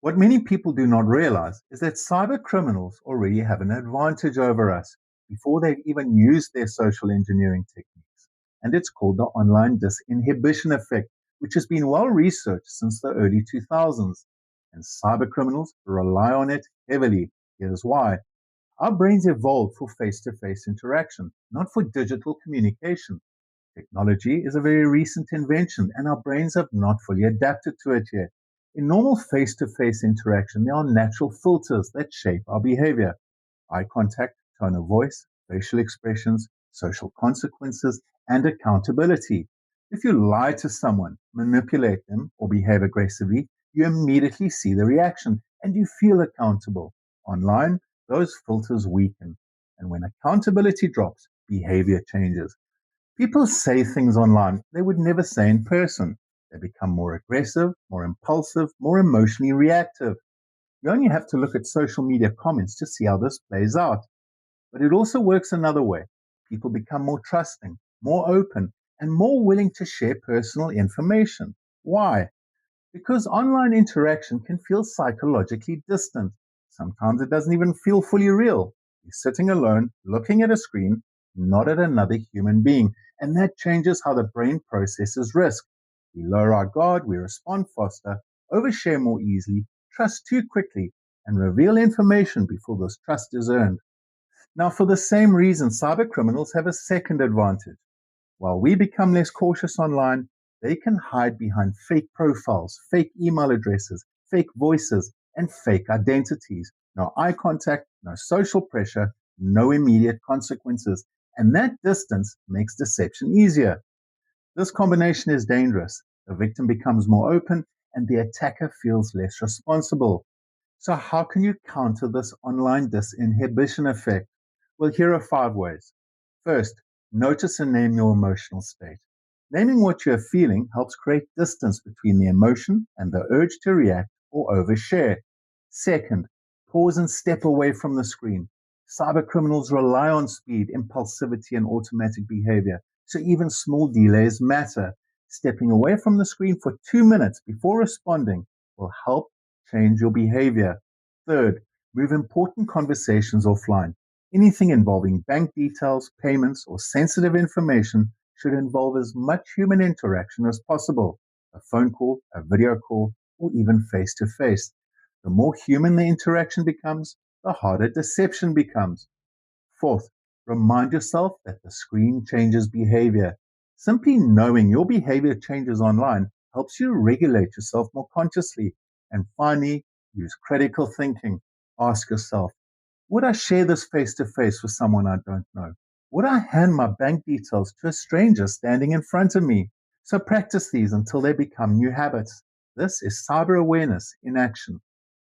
What many people do not realize is that cyber criminals already have an advantage over us before they've even used their social engineering techniques. And it's called the Online Disinhibition Effect, which has been well researched since the early 2000s. And cyber criminals rely on it heavily. Here's why. Our brains evolved for face to face interaction, not for digital communication. Technology is a very recent invention, and our brains have not fully adapted to it yet. In normal face to face interaction, there are natural filters that shape our behavior: eye contact, tone of voice, facial expressions, social consequences, and accountability. If you lie to someone, manipulate them, or behave aggressively, you immediately see the reaction and you feel accountable. Online, those filters weaken. And when accountability drops, behavior changes. People say things online they would never say in person. They become more aggressive, more impulsive, more emotionally reactive. You only have to look at social media comments to see how this plays out. But it also works another way. People become more trusting, more open, and more willing to share personal information. Why? Because online interaction can feel psychologically distant. Sometimes it doesn't even feel fully real. You're sitting alone, looking at a screen, not at another human being. And that changes how the brain processes risk. We lower our guard, we respond faster, overshare more easily, trust too quickly, and reveal information before this trust is earned. Now, for the same reason, cyber criminals have a second advantage. While we become less cautious online, they can hide behind fake profiles, fake email addresses, fake voices, and fake identities. No eye contact, no social pressure, no immediate consequences. And that distance makes deception easier. This combination is dangerous. The victim becomes more open and the attacker feels less responsible. So, how can you counter this online disinhibition effect? Well, here are 5 ways. First, notice and name your emotional state. Naming what you're feeling helps create distance between the emotion and the urge to react or overshare. Second, pause and step away from the screen. Cyber criminals rely on speed, impulsivity, and automatic behavior, so even small delays matter. Stepping away from the screen for 2 minutes before responding will help change your behavior. Third, move important conversations offline. Anything involving bank details, payments, or sensitive information should involve as much human interaction as possible: a phone call, a video call, or even face to face. The more human the interaction becomes, the harder deception becomes. Fourth, remind yourself that the screen changes behavior. Simply knowing your behavior changes online helps you regulate yourself more consciously. And finally, use critical thinking. Ask yourself, would I share this face to face with someone I don't know? Would I hand my bank details to a stranger standing in front of me? So practice these until they become new habits. This is cyber awareness in action.